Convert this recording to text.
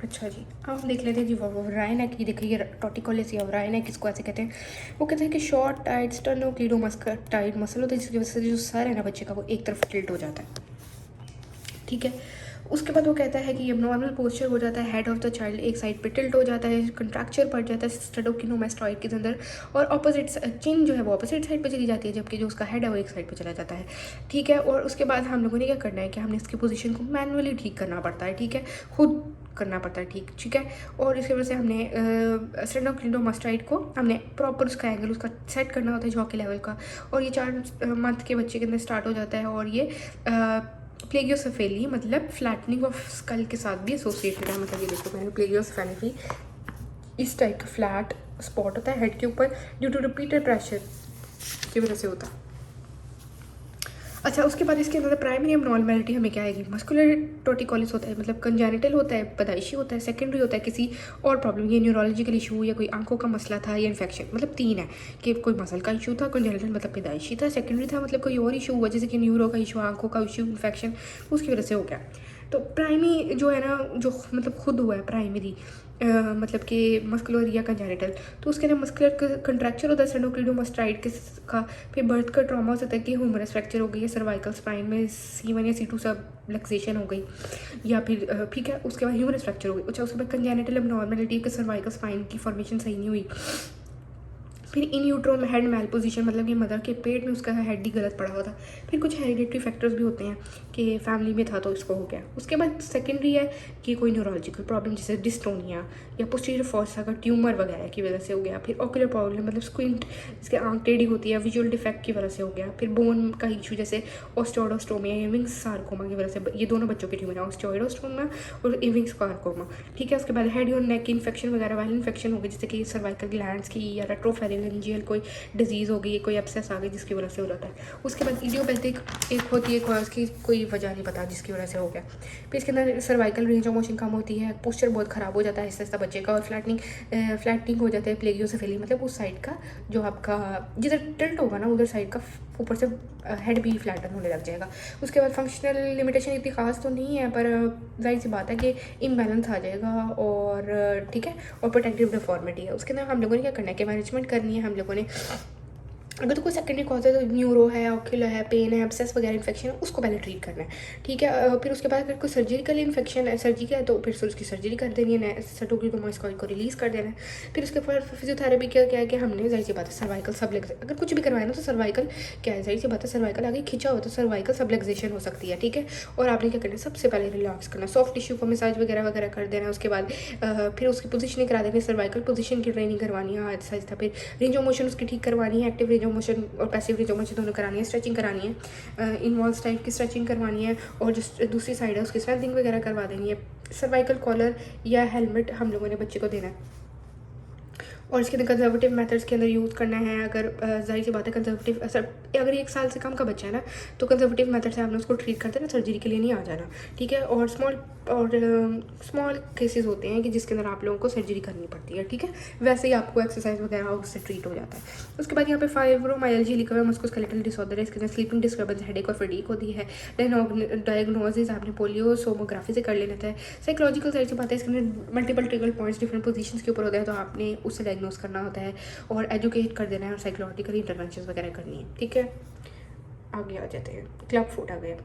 अच्छा जी, अब हम देख लेते हैं जी वावराइना की। देखिए ये टॉर्टिकोलिस या वावराइना किसको ऐसे कहते हैं। वो कहते हैं कि शॉर्ट टाइट स्टर्नोक्लीडोमास्टाइड मसल होता है, जिसकी वजह से जो सर है ना बच्चे का वो एक तरफ टिल्ट हो जाता है। ठीक है, उसके बाद वो कहता है कि एबनॉर्मल पोस्चर हो जाता है, हेड ऑफ द चाइल्ड एक साइड पे टिल्ट हो जाता है, कंट्रैक्चर पड़ जाता है स्टेनोक्लिडोमास्टाइड के अंदर, और ऑपोजिट चिन जो है वो ऑपोजिट साइड पे चली जाती है, जबकि जो उसका हेड है वो एक साइड पे चला जाता है। ठीक है, और उसके बाद हम लोगों ने क्या करना है कि हमने इसकी पोजीशन को मैनुअली ठीक करना पड़ता है। ठीक है, खुद करना पड़ता है ठीक। ठीक है, और इसकी वजह से हमने स्टेनोक्लिडोमास्टाइड को हमने प्रॉपर उसका एंगल उसका सेट करना होता है जॉ के लेवल का, और ये 4 मंथ के बच्चे के अंदर स्टार्ट हो जाता है। और ये प्लेगियोसेफेली मतलब फ्लैटनिंग ऑफ स्कल के साथ भी एसोसिएटेड है। मतलब ये देखो मैंने प्लेगियोसेफेली, इस टाइप का फ्लैट स्पॉट होता है हेड के ऊपर ड्यू टू रिपीटेड प्रेशर की वजह से होता है। अच्छा, उसके बाद इसके अंदर प्राइमरी एबनॉर्मैलिटी हमें क्या आएगी, मस्कुलर टॉर्टिकोलिस होता है, मतलब कंजेनिटल होता है, पैदाइशी होता है, सेकेंडरी होता है किसी और प्रॉब्लम, ये न्यूरोलॉजिकल इशू या कोई आंखों का मसला था या इन्फेक्शन, मतलब 3 है कि कोई मसल का इशू था, कंजेनिटल मतलब पैदाइशी था, सेकेंडरी था मतलब कोई और इशू हुआ जैसे कि न्यूरो का इशू, आंखों का इशू, इन्फेक्शन, उसकी वजह से हो गया। तो प्राइमरी जो है ना, जो मतलब खुद हुआ है प्राइमरी मतलब कि मस्कुलर या कंजेनिटल, तो उसके अंदर मस्कुलर कंट्रैक्चर होता है स्टेनोक्लिडोमास्टाइड का, फिर बर्थ का ट्रॉमा हो सकता है कि ह्यूमरस फ्रैक्चर हो गई है सर्वाइकल स्पाइन में, C1 या C2 सब लक्सेशन हो गई, या फिर ठीक है उसके बाद ह्यूमरस फ्रैक्चर हो गई। अच्छा, उसके बाद कंजेनिटल एबनॉर्मैलिटी के सर्वाइकल स्पाइन की फॉर्मेशन सही नहीं हुई, फिर इन यूट्रो में हेड मैल पोजिशन, मतलब कि मदर के पेट में उसका हेड ही गलत पड़ा हुआ था। फिर कुछ हेरिडेटरी फैक्टर्स भी होते हैं कि फैमिली में था तो इसको हो गया। उसके बाद सेकेंडरी है कि कोई न्यूरोलॉजिकल प्रॉब्लम जैसे डिस्टोनिया या पोस्टीरियर फोसा का ट्यूमर वगैरह की वजह से हो गया। फिर ऑक्यूलर प्रॉब्लम मतलब स्क्विंट, जिसके आंख टेढ़ी होती है, विजुअल डिफेक्ट की वजह से हो गया। फिर बोन का इशू जैसे ऑस्टियोइडोस्टोमिया या विंग्स सार्कोमा की वजह से, ये दोनों बच्चों के ट्यूमर है, ऑस्टियोइडोस्टोमा और विंग्स सार्कोमा। ठीक है, उसके बाद हेड और नेक इन्फेक्शन वगैरह वायरल इन्फेक्शन हो गई, जैसे कि सर्वाइकल ग्लैंड्स की या रेट्रोफेरिंजियल कोई डिजीज़ हो गई, कोई एब्सेस आ गई जिसकी वजह से हो जाता है। उसके बाद इडियोपैथिक एक होती है कोई, उसकी कोई वजह नहीं पता जिसकी वजह से हो गया। फिर इसके अंदर सर्वाइकल रेंज ऑफ मोशन कम होती है, पोस्चर बहुत ख़राब हो जाता है आहिस्ता आहिस्ता बच्चे का, और फ्लैटनिंग हो जाता है प्लेगियोसेफेली, मतलब उस साइड का जो आपका जिधर टिल्ट होगा ना उधर साइड का ऊपर से हेड भी फ्लैटन होने लग जाएगा। उसके बाद फंक्शनल लिमिटेशन इतनी खास तो नहीं है, पर जाहिर सी बात है कि इम्बैलेंस आ जाएगा, और ठीक है, और प्रोटेक्टिव डिफॉर्मिटी है। उसके अंदर हम लोगों ने क्या करना है कि मैनेजमेंट करनी है हम लोगों ने। अगर तो कोई सेकेंडरी कॉज है तो न्यूरो है, ऑक्यूलर है, पेन है, एब्सेस वगैरह इन्फेक्शन है, उसको पहले ट्रीट करना है। ठीक है, फिर उसके बाद अगर कोई सर्जिकल इन्फेक्शन है, सर्जी का है, तो फिर से उसकी सर्जरी कर देनी है, सेटोक्लिडोमास्टाइड को रिलीज़ कर देना है। फिर उसके बाद फिजियोथेरेपी क्या है कि हमने जाहिर सी बात है सर्वाइकल सबलेक्स, अगर कुछ भी करवाए ना तो सर्वाइकल क्या है, जाहिर सी बात है सर्वाइकल आगे खिंचा हो तो सर्वाइकल सबलेक्सेशन हो सकती है। ठीक है, और आपने क्या करना है, सबसे पहले रिलैक्स करना, सॉफ्ट टिश्यू को मसाज वगैरह वगैरह कर देना है। उसके बाद फिर उसकी पोजीशनिंग करा देनी है, सर्वाइकल पोजीशन की ट्रेनिंग करवानी है आहिस्ता आहिस्ता। फिर रेंज ऑफ मोशन उसकी ठीक करवानी है, एक्टिव रेंज ऑफ मोशन और पैसिव रेंज ऑफ मोशन दोनों करानी है। स्ट्रेचिंग करानी है, इनवॉल्व टाइप की स्ट्रेचिंग करवानी है, और जो दूसरी साइड है उसकी स्ट्रेचिंग वगैरह करवा देनी है। सर्वाइकल कॉलर या हेलमेट हम लोगों ने बच्चे को देना है, और इसके अंदर कंजर्वेटिव मेथड्स के अंदर यूज़ करना है। अगर जाहिर सी बात है कंजर्वेटिव अगर 1 साल से कम का बच्चा है ना, तो कंजर्वेटिव मेथड से आपने उसको ट्रीट करते हैं ना, सर्जरी के लिए नहीं आ जाना। ठीक है, और स्मॉल केसेस होते हैं कि जिसके अंदर आप लोगों को सर्जरी करनी पड़ती है। ठीक है, वैसे ही आपको एक्सरसाइज वगैरह उससे ट्रीट हो जाता है। उसके बाद यहाँ पे फाइब्रोमाइल्जिया लिखा हुआ है, मस्कुलोस्केलेटल डिसऑर्डर है, इसके अंदर स्लीपिंग डिस्टर्बेंस, हेडेक और फटीग होती है। डायग्नोसिस आपने पोलियो सोमोग्राफी से कर लेना था। साइकोलॉजिकल साइड से बात है, इसके अंदर मल्टीपल ट्रिगल पॉइंट्स डिफरेंट पोजीशंस के ऊपर होता है, तो आपने उससे डायग्नोस करना होता है और एजुकेट कर देना है और साइकोलॉजिकल इंटरवेंशन वगैरह करनी है। ठीक है, आगे आ जाते हैं, क्लब फुट आ गया।